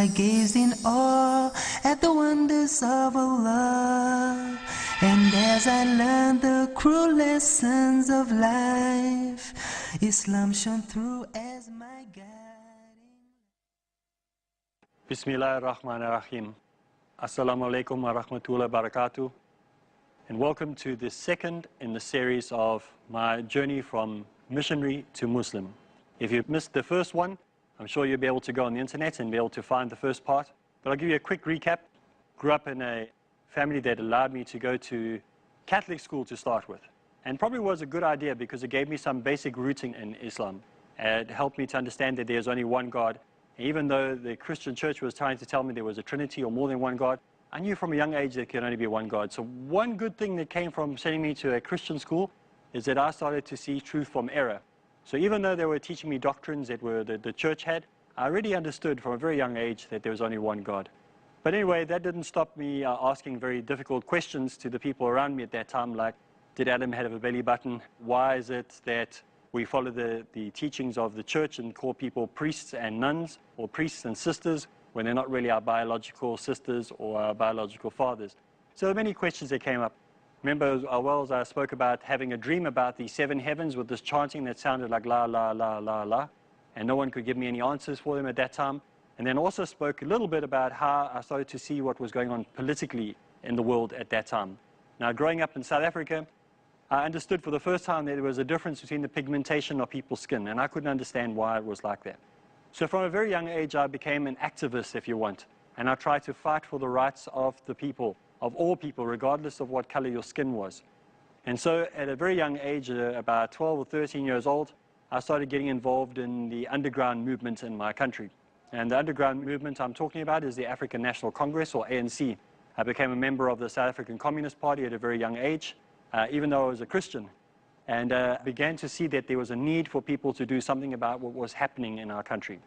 I gazed in awe at the wonders of Allah, and as I learned the cruel lessons of life, Islam shone through as my guiding. Bismillah ar-Rahman ar-Rahim. Assalamu alaikum wa rahmatullahi wa barakatuh. And welcome to the second in the series of my journey from missionary to Muslim. If you've missed the first one, I'm sure you'll be able to go on the internet and be able to find the first part. But I'll give you a quick recap. Grew up in a family that allowed me to go to Catholic school to start with. And probably was a good idea because it gave me some basic rooting in Islam. It helped me to understand that there's only one God. Even though the Christian church was trying to tell me there was a Trinity or more than one God, I knew from a young age there could only be one God. So one good thing that came from sending me to a Christian school is that I started to see truth from error. So even though they were teaching me doctrines that the church had, I already understood from a very young age that there was only one God. But anyway, that didn't stop me asking very difficult questions to the people around me at that time, like, did Adam have a belly button? Why is it that we follow the teachings of the church and call people priests and nuns, or priests and sisters, when they're not really our biological sisters or our biological fathers? So there are many questions that came up. Remember as I spoke about having a dream about the seven heavens with this chanting that sounded like la, la, la, la, la, and no one could give me any answers for them at that time. And then also spoke a little bit about how I started to see what was going on politically in the world at that time. Now, growing up in South Africa, I understood for the first time that there was a difference between the pigmentation of people's skin, and I couldn't understand why it was like that. So from a very young age, I became an activist, if you want, and I tried to fight for the rights of the people, of all people, regardless of what color your skin was. And so at a very young age, about 12 or 13 years old, I started getting involved in the underground movement in my country. And the underground movement I'm talking about is the African National Congress, or ANC. I became a member of the South African Communist Party at a very young age, even though I was a Christian, and began to see that there was a need for people to do something about what was happening in our country.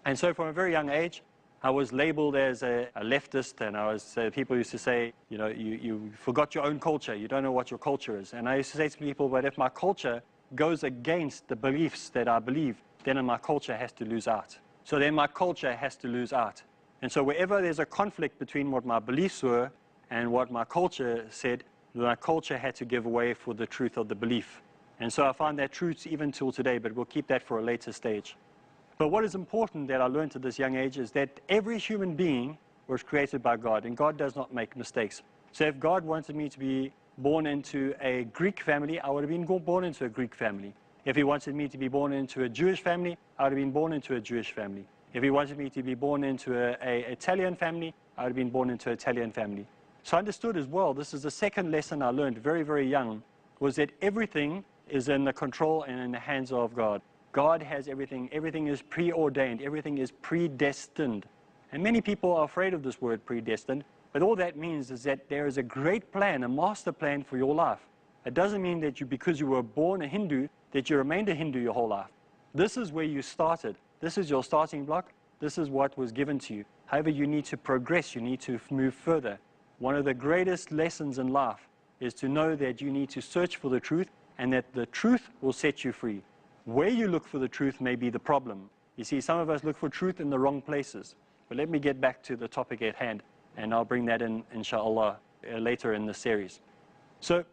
And so from a very young age, I was labeled as a leftist, and people used to say, you know, you forgot your own culture, you don't know what your culture is. And I used to say to people, but if my culture goes against the beliefs that I believe, then my culture has to lose out. So then my culture has to lose out. And so wherever there's a conflict between what my beliefs were and what my culture said, my culture had to give way for the truth of the belief. And so I find that truth even till today, but we'll keep that for a later stage. But what is important that I learned at this young age is that every human being was created by God, and God does not make mistakes. So if God wanted me to be born into a Greek family, I would have been born into a Greek family. If he wanted me to be born into a Jewish family, I would have been born into a Jewish family. If he wanted me to be born into an Italian family, I would have been born into an Italian family. So I understood as well, this is the second lesson I learned very, very young, was that everything is in the control and in the hands of God. God has everything. Everything is preordained. Everything is predestined. And many people are afraid of this word predestined, but all that means is that there is a great plan, a master plan for your life. It doesn't mean that because you were born a Hindu, that you remained a Hindu your whole life. This is where you started. This is your starting block. This is what was given to you. However, you need to progress. You need to move further. One of the greatest lessons in life is to know that you need to search for the truth, and that the truth will set you free. Where you look for the truth may be the problem. You see, some of us look for truth in the wrong places. But let me get back to the topic at hand, and I'll bring that in, inshallah, later in the series. So,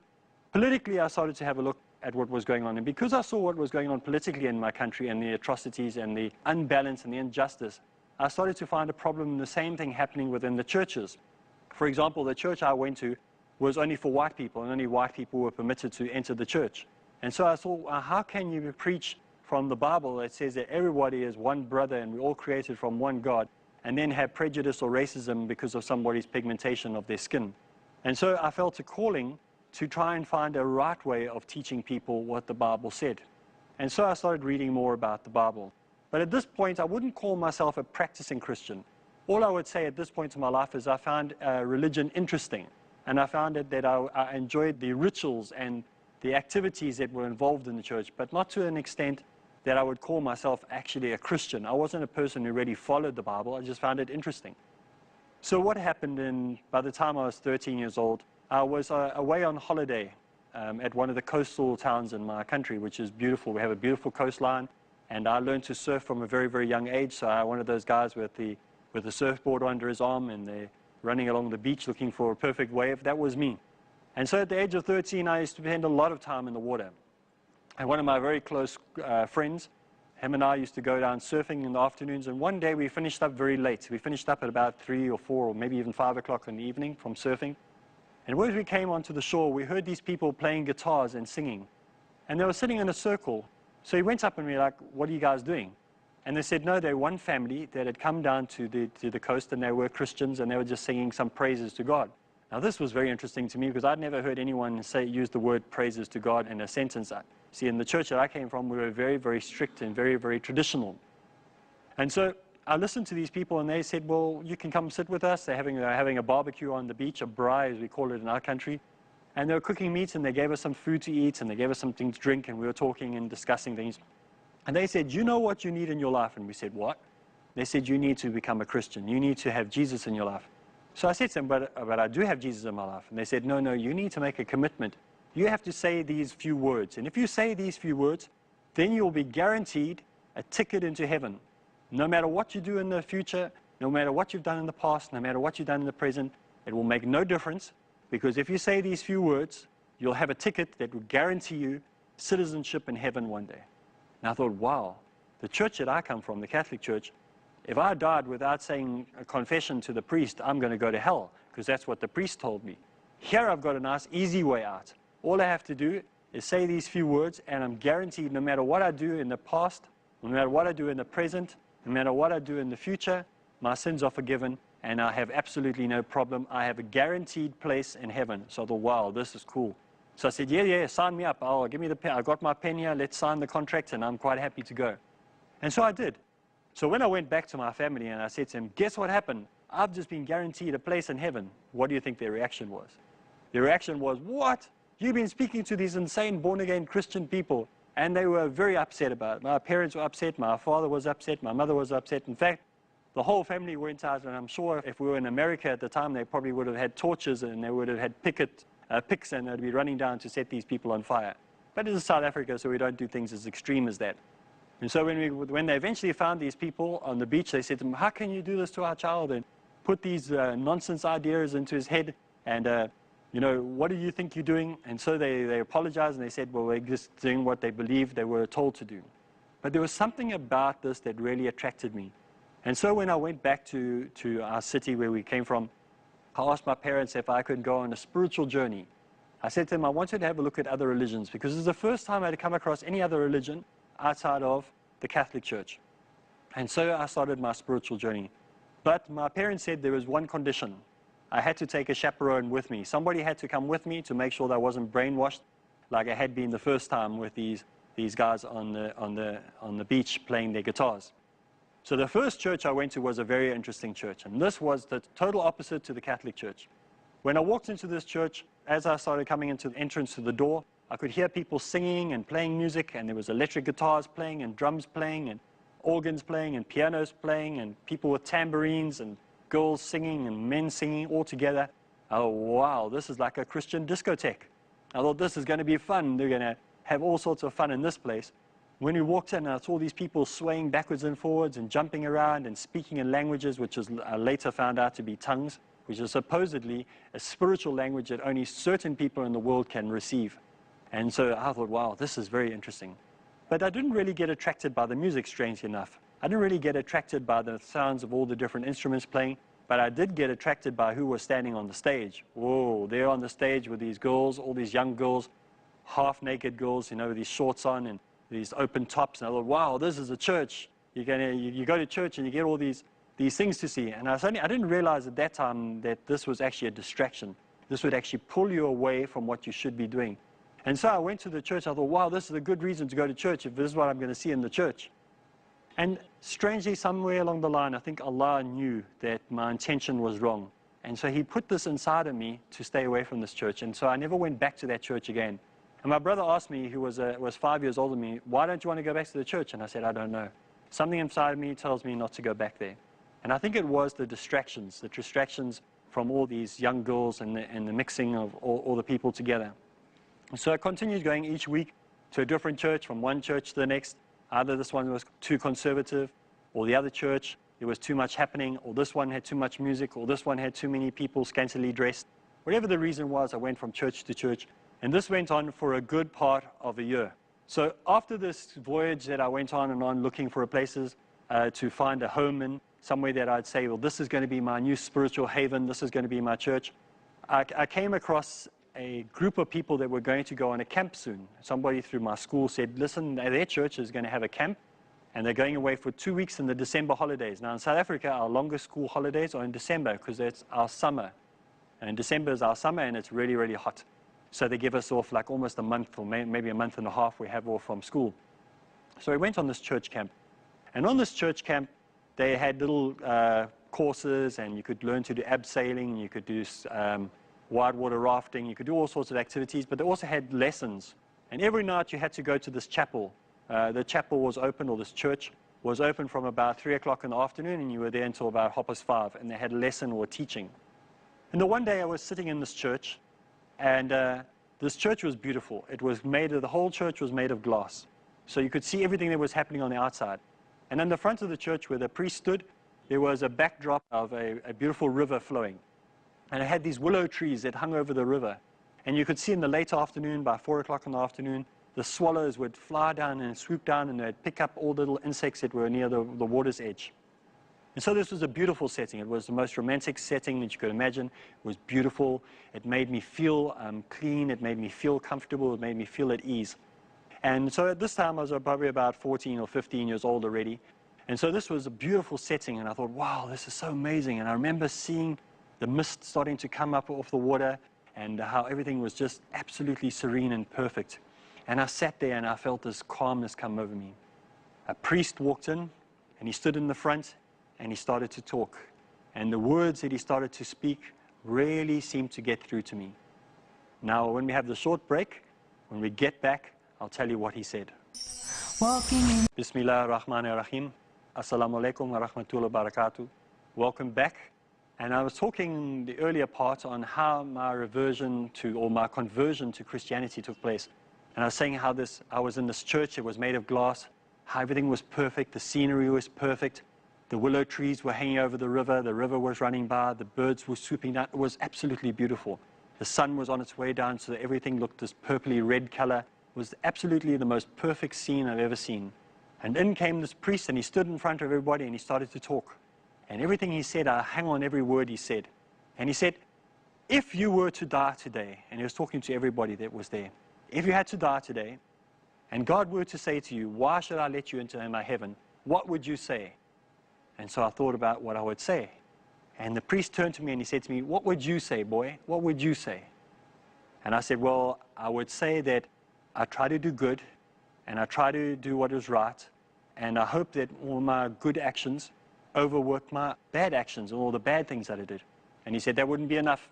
politically, I started to have a look at what was going on. And because I saw what was going on politically in my country, and the atrocities and the unbalance and the injustice, I started to find a problem in the same thing happening within the churches. For example, the church I went to was only for white people, and only white people were permitted to enter the church. And so I thought, how can you preach from the Bible that says that everybody is one brother and we're all created from one God, and then have prejudice or racism because of somebody's pigmentation of their skin? And so I felt a calling to try and find a right way of teaching people what the Bible said. And so I started reading more about the Bible. But at this point, I wouldn't call myself a practicing Christian. All I would say at this point in my life is I found religion interesting. And I found that I enjoyed the rituals and the activities that were involved in the church, but not to an extent that I would call myself actually a Christian. I wasn't a person who really followed the Bible. I just found it interesting. So what happened by the time I was 13 years old, I was away on holiday at one of the coastal towns in my country, which is beautiful. We have a beautiful coastline, and I learned to surf from a very, very young age. So I'm one of those guys with the with a surfboard under his arm, and they're running along the beach looking for a perfect wave. That was me. And so at the age of 13, I used to spend a lot of time in the water. And one of my very close friends, him and I used to go down surfing in the afternoons, and one day we finished up very late. We finished up at about 3 or 4 or maybe even 5 o'clock in the evening from surfing. And as we came onto the shore, we heard these people playing guitars and singing. And they were sitting in a circle. So he went up and we were like, "What are you guys doing?" And they said, no, they're one family that had come down to the coast, and they were Christians, and they were just singing some praises to God. Now this was very interesting to me, because I'd never heard anyone use the word praises to God in a sentence. See, in the church that I came from, we were very, very strict and very, very traditional. And so I listened to these people, and they said, well, you can come sit with us. They're having a barbecue on the beach, a braai as we call it in our country. And they were cooking meat, and they gave us some food to eat, and they gave us something to drink, and we were talking and discussing things. And they said, you know what you need in your life? And we said, what? They said, you need to become a Christian. You need to have Jesus in your life. So I said to them, but I do have Jesus in my life. And they said, no, you need to make a commitment. You have to say these few words. And if you say these few words, then you'll be guaranteed a ticket into heaven. No matter what you do in the future, no matter what you've done in the past, no matter what you've done in the present, it will make no difference. Because if you say these few words, you'll have a ticket that will guarantee you citizenship in heaven one day. And I thought, wow, the church that I come from, the Catholic Church, if I died without saying a confession to the priest, I'm going to go to hell, because that's what the priest told me. Here I've got a nice, easy way out. All I have to do is say these few words, and I'm guaranteed no matter what I do in the past, no matter what I do in the present, no matter what I do in the future, my sins are forgiven, and I have absolutely no problem. I have a guaranteed place in heaven. So I thought, wow, this is cool. So I said, yeah, sign me up. Oh, give me the pen. I got my pen here. Let's sign the contract, and I'm quite happy to go. And so I did. So when I went back to my family and I said to them, guess what happened? I've just been guaranteed a place in heaven. What do you think their reaction was? Their reaction was, what? You've been speaking to these insane born-again Christian people. And they were very upset about it. My parents were upset. My father was upset. My mother was upset. In fact, the whole family went out, and I'm sure if we were in America at the time, they probably would have had torches, and they would have had picks, and they'd be running down to set these people on fire. But this is South Africa, so we don't do things as extreme as that. And so when they eventually found these people on the beach, they said to them, how can you do this to our child and put these nonsense ideas into his head? And, you know, what do you think you're doing? And so they apologized, and they said, well, they're just doing what they believed they were told to do. But there was something about this that really attracted me. And so when I went back to our city where we came from, I asked my parents if I could go on a spiritual journey. I said to them, I wanted to have a look at other religions, because this is the first time I had come across any other religion outside of the Catholic Church. And so I started my spiritual journey. But my parents said there was one condition. I had to take a chaperone with me. Somebody had to come with me to make sure that I wasn't brainwashed like I had been the first time with these guys on the beach playing their guitars. So the first church I went to was a very interesting church, and this was the total opposite to the Catholic Church. When I walked into this church, as I started coming into the entrance to the door, I could hear people singing and playing music, and there was electric guitars playing, and drums playing, and organs playing, and pianos playing, and people with tambourines, and girls singing, and men singing all together. Oh, wow, this is like a Christian discotheque. I thought this is going to be fun. They're going to have all sorts of fun in this place. When we walked in, I saw these people swaying backwards and forwards and jumping around and speaking in languages, which I later found out to be tongues, which is supposedly a spiritual language that only certain people in the world can receive. And so I thought, wow, this is very interesting. But I didn't really get attracted by the music, strangely enough. I didn't really get attracted by the sounds of all the different instruments playing, but I did get attracted by who was standing on the stage. Whoa, there on the stage with these girls, all these young girls, half-naked girls, you know, with these shorts on and these open tops. And I thought, wow, this is a church. You go to church and you get all these things to see. And I didn't realize at that time that this was actually a distraction. This would actually pull you away from what you should be doing. And so I went to the church. I thought, wow, this is a good reason to go to church if this is what I'm going to see in the church. And strangely, somewhere along the line, I think Allah knew that my intention was wrong. And so he put this inside of me to stay away from this church. And so I never went back to that church again. And my brother asked me, who was 5 years older than me, why don't you want to go back to the church? And I said, I don't know. Something inside of me tells me not to go back there. And I think it was the distractions from all these young girls and the mixing of all the people together. So I continued going each week to a different church, from one church to the next. Either this one was too conservative, or the other church there was too much happening, or this one had too much music, or this one had too many people scantily dressed. Whatever the reason was, I went from church to church, and this went on for a good part of a year. So after this voyage that I went on and on looking for places to find a home in, somewhere that I'd say, well, this is going to be my new spiritual haven, this is going to be my church, I came across a group of people that were going to go on a camp soon. Somebody through my school said, listen, their church is going to have a camp, and they're going away for 2 weeks in the December holidays. Now in South Africa, our longest school holidays are in December because that's our summer. And December is our summer, and it's really, really hot. So they give us off like almost a month, or maybe a month and a half we have off from school. So we went on this church camp. And on this church camp, they had little courses, and you could learn to do abseiling, you could do whitewater rafting, you could do all sorts of activities, but they also had lessons. And every night you had to go to this chapel. The chapel was open, or this church was open from about 3 o'clock in the afternoon, and you were there until about 5:30, and they had a lesson or teaching. And the one day I was sitting in this church, and this church was beautiful. It was made of, the whole church was made of glass. So you could see everything that was happening on the outside. And in the front of the church where the priest stood, there was a backdrop of a beautiful river flowing. And it had these willow trees that hung over the river. And you could see in the late afternoon, by 4 o'clock in the afternoon, the swallows would fly down and swoop down, and they'd pick up all the little insects that were near the water's edge. And so this was a beautiful setting. It was the most romantic setting that you could imagine. It was beautiful. It made me feel clean. It made me feel comfortable. It made me feel at ease. And so at this time, I was probably about 14 or 15 years old already. And so this was a beautiful setting, and I thought, wow, this is so amazing. And I remember seeing the mist starting to come up off the water, and how everything was just absolutely serene and perfect. And I sat there, and I felt this calmness come over me. A priest walked in, and he stood in the front, and he started to talk. And the words that he started to speak really seemed to get through to me. Now, when we have the short break, when we get back, I'll tell you what he said. Bismillah ar-Rahman ar-Rahim. Assalamu alaikum wa rahmatullahi wa barakatuh. Welcome back. And I was talking in the earlier part on how my reversion to, or my conversion to Christianity took place. And I was saying how I was in this church, it was made of glass, how everything was perfect, the scenery was perfect. The willow trees were hanging over the river was running by, the birds were swooping down. It was absolutely beautiful. The sun was on its way down, so that everything looked this purpley red color. It was absolutely the most perfect scene I've ever seen. And in came this priest, and he stood in front of everybody, and he started to talk. And everything he said, I hang on every word he said. And he said, if you were to die today, and he was talking to everybody that was there, if you had to die today, and God were to say to you, why should I let you into my heaven, what would you say? And so I thought about what I would say. And the priest turned to me and he said to me, what would you say, boy? What would you say? And I said, well, I would say that I try to do good, and I try to do what is right, and I hope that all my good actions overwork my bad actions and all the bad things that I did. And he said that wouldn't be enough.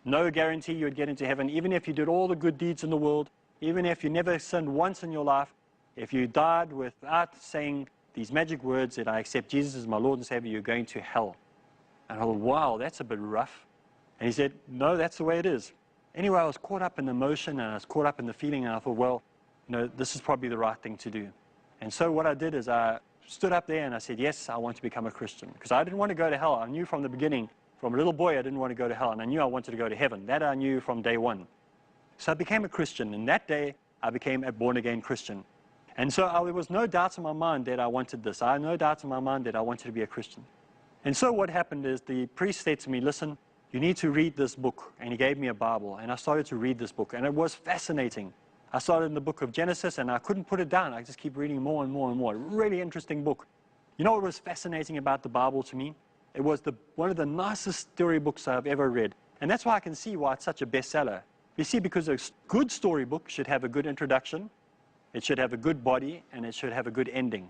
No guarantee you would get into heaven, even if you did all the good deeds in the world, even if you never sinned once in your life. If you died without saying these magic words that I accept Jesus as my Lord and Savior, you're going to hell. And I thought, wow, that's a bit rough. And he said, no, that's the way it is. Anyway, I was caught up in the emotion, and I was caught up in the feeling, and I thought, well, this is probably the right thing to do. And so what I did is I stood up there and I said, yes, I want to become a Christian. Because I didn't want to go to hell. I knew from the beginning, from a little boy, I didn't want to go to hell. And I knew I wanted to go to heaven. That I knew from day one. So I became a Christian. And that day, I became a born-again Christian. And so there was no doubt in my mind that I wanted this. I had no doubt in my mind that I wanted to be a Christian. And so what happened is the priest said to me, listen, you need to read this book. And he gave me a Bible. And I started to read this book. And it was fascinating. I started in the book of Genesis, and I couldn't put it down. I just keep reading more and more and more. Really interesting book. You know what was fascinating about the Bible to me? It was one of the nicest storybooks I've ever read. And that's why I can see why it's such a bestseller. You see, because a good storybook should have a good introduction, it should have a good body, and it should have a good ending.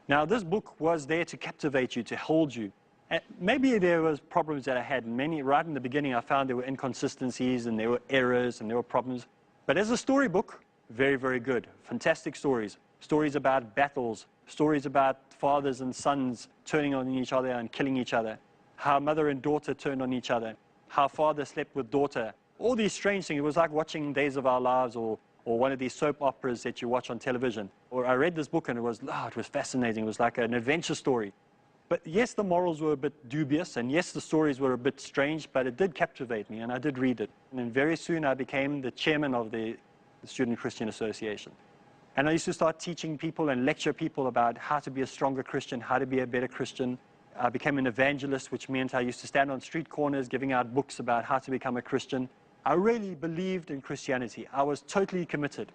Now, this book was there to captivate you, to hold you. And maybe there was problems that I had. Right in the beginning, I found there were inconsistencies, and there were errors, and there were problems. But as a storybook, very, very good. Fantastic stories. Stories about battles. Stories about fathers and sons turning on each other and killing each other. How mother and daughter turned on each other. How father slept with daughter. All these strange things. It was like watching Days of Our Lives or one of these soap operas that you watch on television. Or I read this book and it was fascinating. It was like an adventure story. But yes, the morals were a bit dubious, and yes, the stories were a bit strange, but it did captivate me, and I did read it. And then very soon I became the chairman of the Student Christian Association. And I used to start teaching people and lecture people about how to be a stronger Christian, how to be a better Christian. I became an evangelist, which meant I used to stand on street corners giving out books about how to become a Christian. I really believed in Christianity. I was totally committed.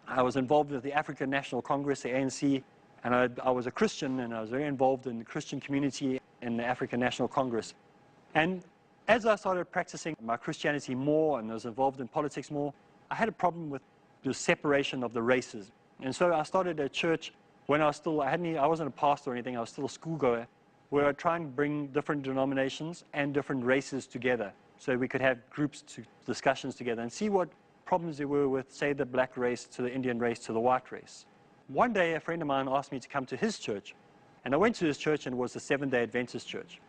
I was involved with the African National Congress, the ANC, and I was a Christian, and I was very involved in the Christian community in the African National Congress. And as I started practicing my Christianity more and was involved in politics more, I had a problem with the separation of the races. And so I started a church when I was still, I wasn't a pastor or anything, I was still a schoolgoer, where I'd try and bring different denominations and different races together so we could have discussions together and see what problems there were with, say, the black race to the Indian race to the white race. One day, a friend of mine asked me to come to his church, and I went to his church, and it was the Seventh-day Adventist church.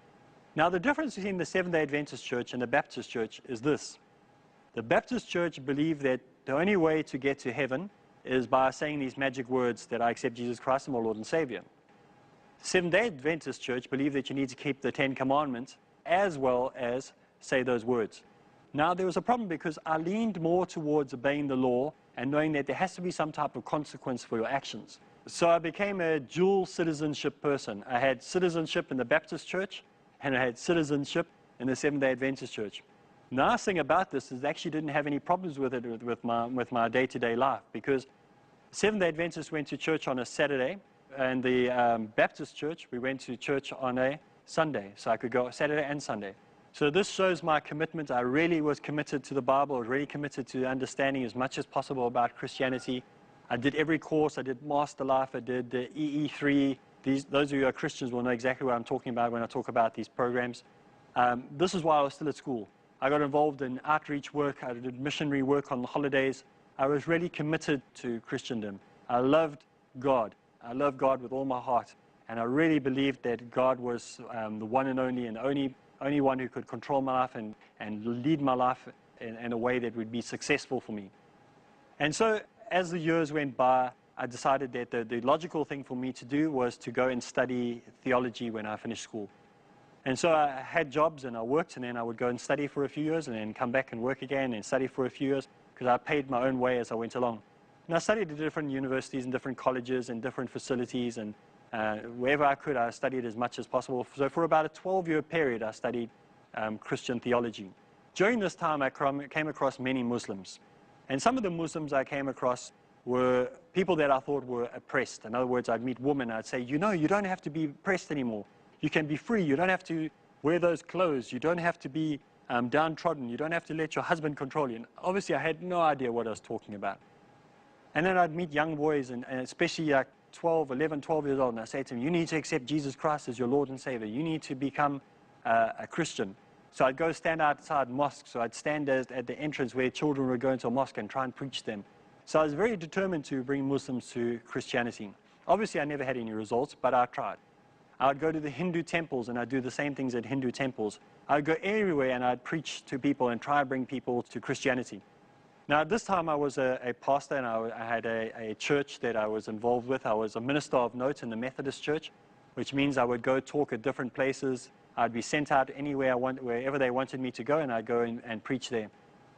Now, the difference between the Seventh-day Adventist church and the Baptist church is this. The Baptist church believed that the only way to get to heaven is by saying these magic words that I accept Jesus Christ as my Lord and Savior. The Seventh-day Adventist church believed that you need to keep the 10 Commandments as well as say those words. Now, there was a problem because I leaned more towards obeying the law and knowing that there has to be some type of consequence for your actions. So I became a dual citizenship person. I had citizenship in the Baptist church, and I had citizenship in the Seventh-day Adventist church. The nice thing about this is I actually didn't have any problems with it with my day-to-day life, because Seventh-day Adventists went to church on a Saturday, and the Baptist church, we went to church on a Sunday, so I could go Saturday and Sunday. So this shows my commitment. I really was committed to the Bible. I was really committed to understanding as much as possible about Christianity. I did every course. I did Master Life. I did the EE3. Those of you who are Christians will know exactly what I'm talking about when I talk about these programs. This is why I was still at school. I got involved in outreach work. I did missionary work on the holidays. I was really committed to Christendom. I loved God. I loved God with all my heart. And I really believed that God was the one and only one who could control my life and lead my life in a way that would be successful for me. And so as the years went by, I decided that the logical thing for me to do was to go and study theology when I finished school. And so I had jobs and I worked, and then I would go and study for a few years and then come back and work again and study for a few years, because I paid my own way as I went along. And I studied at different universities and different colleges and different facilities, and wherever I could, I studied as much as possible. So for about a 12-year period, I studied Christian theology. During this time, I came across many Muslims. And some of the Muslims I came across were people that I thought were oppressed. In other words, I'd meet women, I'd say, you know, you don't have to be oppressed anymore. You can be free. You don't have to wear those clothes. You don't have to be downtrodden. You don't have to let your husband control you. And obviously, I had no idea what I was talking about. And then I'd meet young boys, and especially like 11, 12 years old, and I say to them, you need to accept Jesus Christ as your Lord and Savior. You need to become a Christian. So I'd go stand outside mosques. So I'd stand at the entrance where children would go into a mosque and try and preach to them. So I was very determined to bring Muslims to Christianity. Obviously, I never had any results, but I tried. I would go to the Hindu temples, and I'd do the same things at Hindu temples. I'd go everywhere, and I'd preach to people and try to bring people to Christianity. Now, at this time, I was a pastor, and I had a church that I was involved with. I was a minister of note in the Methodist Church, which means I would go talk at different places. I'd be sent out anywhere wherever they wanted me to go, and I'd go and preach there.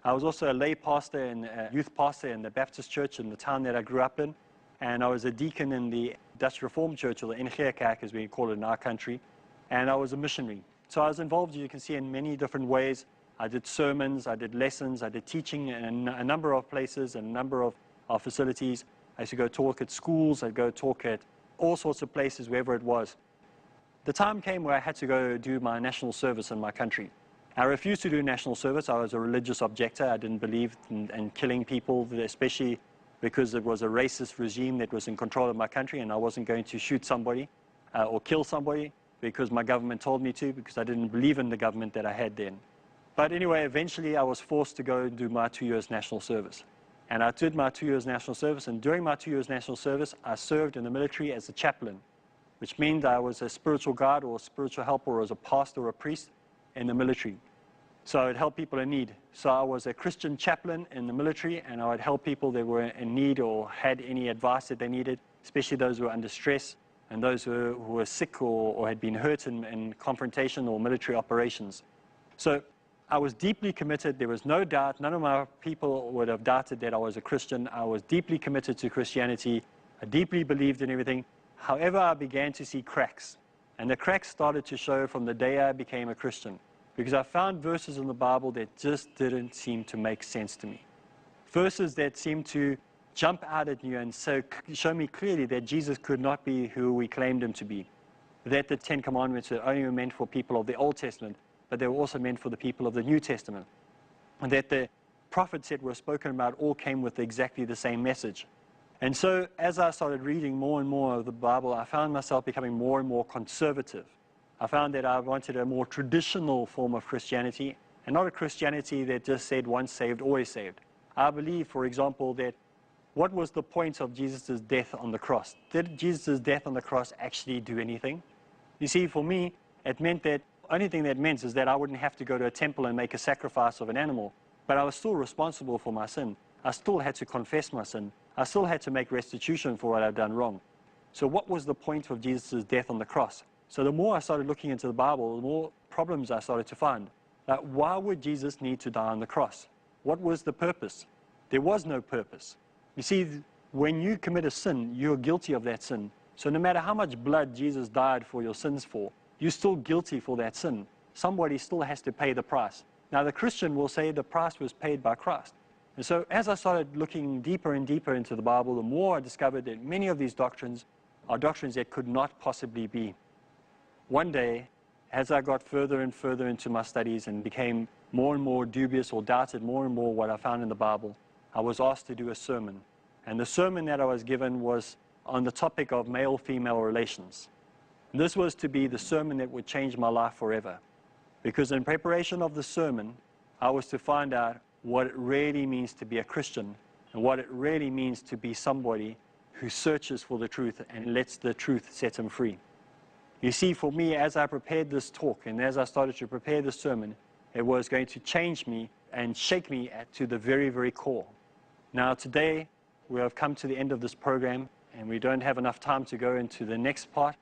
I was also a lay pastor and a youth pastor in the Baptist Church in the town that I grew up in. And I was a deacon in the Dutch Reformed Church, or the NG Kerk as we call it in our country. And I was a missionary. So I was involved, as you can see, in many different ways. I did sermons, I did lessons, I did teaching in a number of places and a number of facilities. I used to go talk at schools, I'd go talk at all sorts of places, wherever it was. The time came where I had to go do my national service in my country. I refused to do national service. I was a religious objector. I didn't believe in killing people, especially because it was a racist regime that was in control of my country, and I wasn't going to shoot somebody or kill somebody because my government told me to, because I didn't believe in the government that I had then. But anyway, eventually I was forced to go and do my 2 years national service. And I did my 2 years national service, and during my 2 years national service, I served in the military as a chaplain, which means I was a spiritual guide or a spiritual helper or as a pastor or a priest in the military. So I would help people in need. So I was a Christian chaplain in the military, and I would help people that were in need or had any advice that they needed, especially those who were under stress. and those who were sick or had been hurt in confrontation or military operations. So I was deeply committed. There was no doubt. None of my people would have doubted that I was a Christian. I was deeply committed to Christianity. I deeply believed in everything. However, I began to see cracks. And the cracks started to show from the day I became a Christian, because I found verses in the Bible that just didn't seem to make sense to me. Verses that seemed to jump out at you and show me clearly that Jesus could not be who we claimed him to be. That the Ten Commandments were only meant for people of the Old Testament, but they were also meant for the people of the New Testament. And that the prophets that were spoken about all came with exactly the same message. And so as I started reading more and more of the Bible, I found myself becoming more and more conservative. I found that I wanted a more traditional form of Christianity, and not a Christianity that just said once saved, always saved. I believe, for example, that what was the point of Jesus' death on the cross? Did Jesus' death on the cross actually do anything? You see, for me, it meant that the only thing that meant is that I wouldn't have to go to a temple and make a sacrifice of an animal, but I was still responsible for my sin. I still had to confess my sin. I still had to make restitution for what I'd done wrong. So what was the point of Jesus' death on the cross? So the more I started looking into the Bible, the more problems I started to find. Like, why would Jesus need to die on the cross? What was the purpose? There was no purpose. You see, when you commit a sin, you're guilty of that sin. So no matter how much blood Jesus died for your sins for, you're still guilty for that sin. Somebody still has to pay the price. Now the Christian will say the price was paid by Christ. And so as I started looking deeper and deeper into the Bible, the more I discovered that many of these doctrines are doctrines that could not possibly be. One day, as I got further and further into my studies and became more and more dubious or doubted more and more what I found in the Bible, I was asked to do a sermon. And the sermon that I was given was on the topic of male-female relations. And this was to be the sermon that would change my life forever. Because in preparation of the sermon, I was to find out what it really means to be a Christian and what it really means to be somebody who searches for the truth and lets the truth set him free. You see, for me, as I prepared this talk and as I started to prepare the sermon, it was going to change me and shake me to the very, very core. Now today, we have come to the end of this program and we don't have enough time to go into the next part,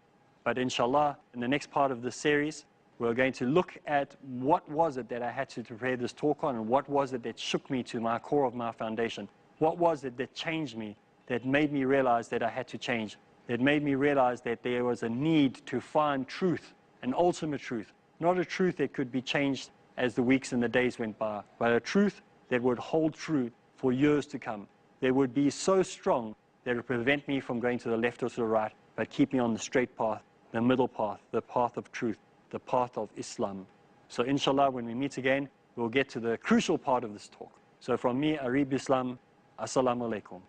but inshallah, in the next part of this series, we're going to look at what was it that I had to prepare this talk on and what was it that shook me to my core of my foundation. What was it that changed me, that made me realize that I had to change, that made me realize that there was a need to find truth, an ultimate truth, not a truth that could be changed as the weeks and the days went by, but a truth that would hold true for years to come. That would be so strong that it would prevent me from going to the left or to the right, but keep me on the straight path, the middle path, the path of truth, the path of Islam. So inshallah, when we meet again, we'll get to the crucial part of this talk. So from me, Areeb Islam, Assalamu alaikum.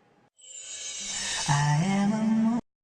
I am